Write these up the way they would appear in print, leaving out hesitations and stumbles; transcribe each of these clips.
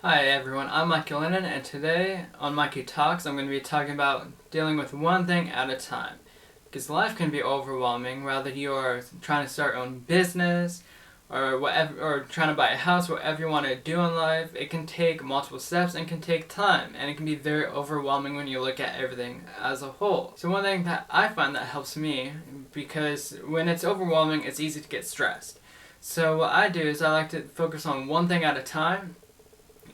Hi everyone, I'm Michael Lennon, and today on Mikey Talks I'm going to be talking about dealing with one thing at a time. Because life can be overwhelming, whether you're trying to start your own business or whatever, or trying to buy a house, whatever you want to do in life. It can take multiple steps and can take time, and it can be very overwhelming when you look at everything as a whole. So one thing that I find that helps me, because when it's overwhelming it's easy to get stressed. So what I do is I like to focus on one thing at a time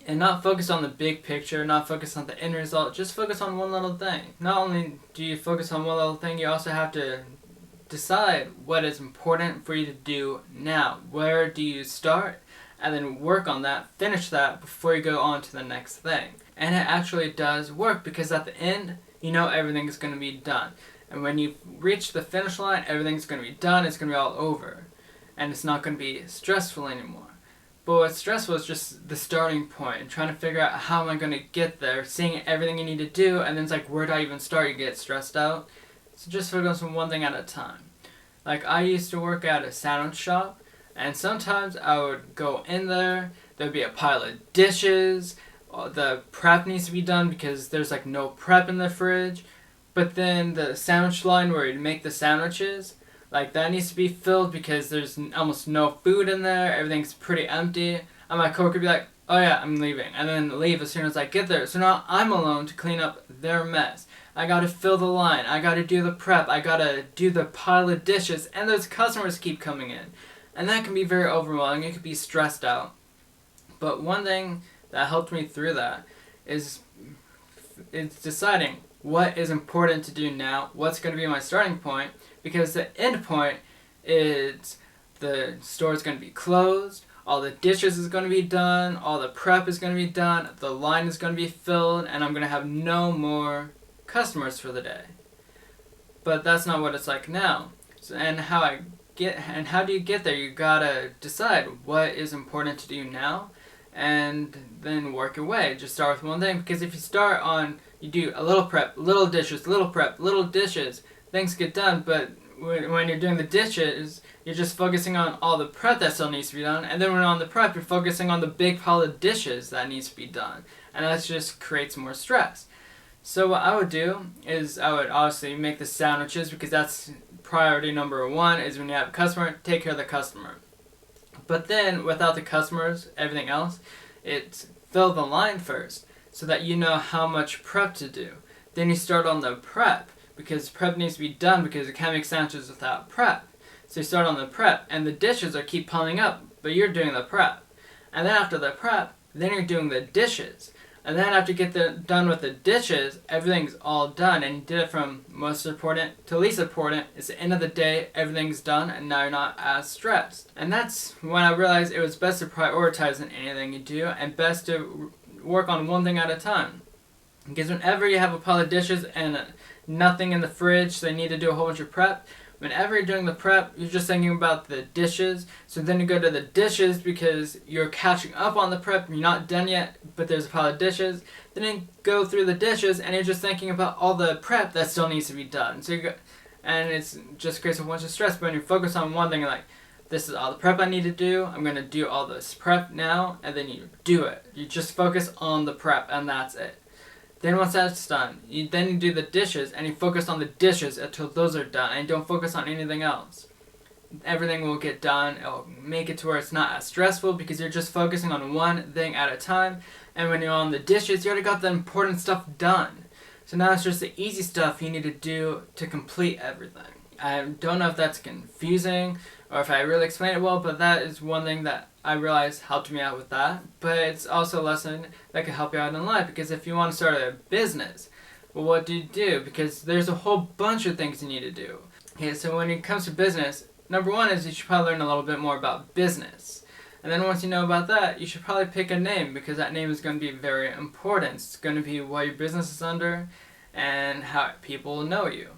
and not focus on the big picture, not focus on the end result, just focus on one little thing. Not only do you focus on one little thing, you also have to decide what is important for you to do now. Where do you start? And then work on that, finish that before you go on to the next thing. And it actually does work, because at the end, you know everything's going to be done. And when you reach the finish line, everything's going to be done, it's going to be all over. And it's not going to be stressful anymore. But what's stressful is just the starting point and trying to figure out how am I going to get there, seeing everything you need to do, and then it's like, where do I even start? You get stressed out. So just focus on one thing at a time. Like, I used to work at a sandwich shop, and sometimes I would go in there, there'd be a pile of dishes, the prep needs to be done because there's like no prep in the fridge, but then the sandwich line where you make the sandwiches, like, that needs to be filled because there's almost no food in there. Everything's pretty empty. And my coworker would be like, oh yeah, I'm leaving. And then leave as soon as I get there. So now I'm alone to clean up their mess. I gotta fill the line. I gotta do the prep. I gotta do the pile of dishes. And those customers keep coming in. And that can be very overwhelming. You could be stressed out. But one thing that helped me through that is it's deciding what is important to do now, what's going to be my starting point, because the end point is the store is going to be closed, all the dishes is going to be done, all the prep is going to be done, the line is going to be filled, and I'm going to have no more customers for the day. But that's not what it's like now. So, how do you get there? You gotta decide what is important to do now, and then work your way. Just start with one thing, because if you do a little prep, little dishes, little prep, little dishes, things get done, but when you're doing the dishes, you're just focusing on all the prep that still needs to be done, and then when on the prep, you're focusing on the big pile of dishes that needs to be done, and that just creates more stress. So what I would do is I would obviously make the sandwiches, because that's priority number one, is when you have a customer, take care of the customer. But then, without the customers, everything else, it's fill the line first, so that you know how much prep to do. Then you start on the prep, because prep needs to be done, because you can't make sandwiches without prep. So you start on the prep, and the dishes are keep piling up, but you're doing the prep. And then after the prep, then you're doing the dishes. And then after you get done with the dishes, everything's all done, and you did it from most important to least important. It's the end of the day, everything's done, and now you're not as stressed. And that's when I realized it was best to prioritize in anything you do, and best to work on one thing at a time. Because whenever you have a pile of dishes and nothing in the fridge, so they need to do a whole bunch of prep, whenever you're doing the prep, you're just thinking about the dishes. So then you go to the dishes because you're catching up on the prep. You're not done yet, but there's a pile of dishes. Then you go through the dishes and you're just thinking about all the prep that still needs to be done. And it's just creates a bunch of stress. But when you focus on one thing, like, this is all the prep I need to do. I'm going to do all this prep now. And then you do it. You just focus on the prep, and that's it. Then once that's done, you do the dishes, and you focus on the dishes until those are done, and you don't focus on anything else. Everything will get done. It'll make it to where it's not as stressful, because you're just focusing on one thing at a time. And when you're on the dishes, you already got the important stuff done. So now it's just the easy stuff you need to do to complete everything. I don't know if that's confusing or if I really explained it well, but that is one thing that I realized helped me out with that. But it's also a lesson that can help you out in life, because if you want to start a business, well, what do you do? Because there's a whole bunch of things you need to do. Okay, so when it comes to business, number one is you should probably learn a little bit more about business. And then once you know about that, you should probably pick a name, because that name is going to be very important. It's going to be what your business is under and how people know you.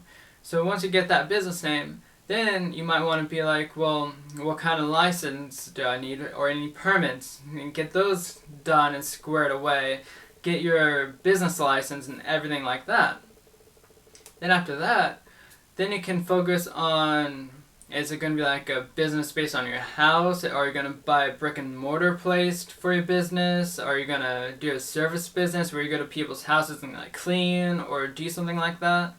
So once you get that business name, then you might want to be like, well, what kind of license do I need, or any permits? And get those done and squared away. Get your business license and everything like that. Then after that, then you can focus on Is it going to be like a business based on your house? Are you going to buy a brick and mortar place for your business? Are you going to do a service business where you go to people's houses and like clean or do something like that?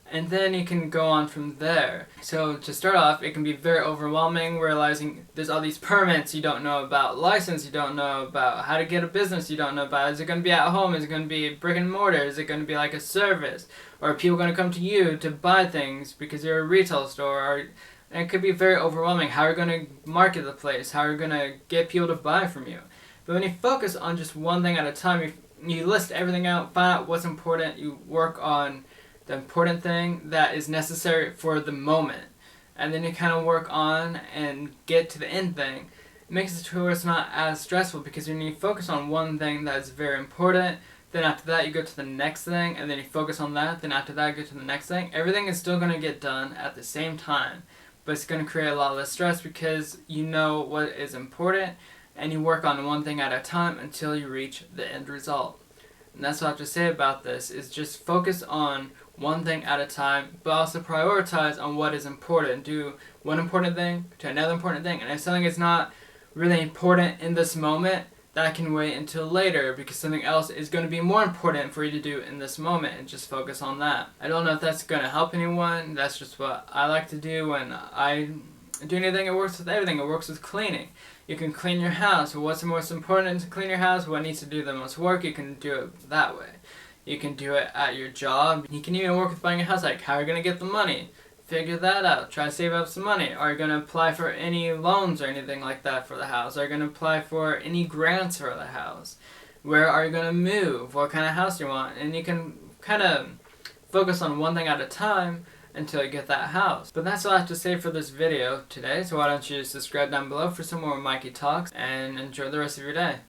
And then you can go on from there. So to start off, it can be very overwhelming, realizing there's all these permits you don't know about, license you don't know about, how to get a business you don't know about. Is it going to be at home? Is it going to be brick and mortar? Is it going to be like a service? Or are people going to come to you to buy things because you're a retail store? And it could be very overwhelming. How are you going to market the place? How are you going to get people to buy from you? But when you focus on just one thing at a time, you list everything out, find out what's important, you work on the important thing that is necessary for the moment, and then you kind of work on and get to the end thing. It makes it to where it's not as stressful, because when you focus on one thing that is very important, then after that you go to the next thing, and then you focus on that, then after that you go to the next thing. Everything is still going to get done at the same time, but it's going to create a lot less stress because you know what is important, and you work on one thing at a time until you reach the end result. And that's what I have to say about this, is just focus on one thing at a time, but also prioritize on what is important. Do one important thing to another important thing, and if something is not really important in this moment, that can wait until later, because something else is going to be more important for you to do in this moment, and just focus on that. I don't know if that's going to help anyone. That's just what I like to do when I do anything. It works with everything. It works with cleaning. You can clean your house. What's the most important to clean your house? What needs to do the most work? You can do it that way. You can do it at your job. You can even work with buying a house. Like, how are you going to get the money? Figure that out. Try to save up some money. Are you going to apply for any loans or anything like that for the house? Are you going to apply for any grants for the house? Where are you going to move? What kind of house do you want? And you can kind of focus on one thing at a time until you get that house. But that's all I have to say for this video today. So why don't you subscribe down below for some more Mikey Talks, and enjoy the rest of your day.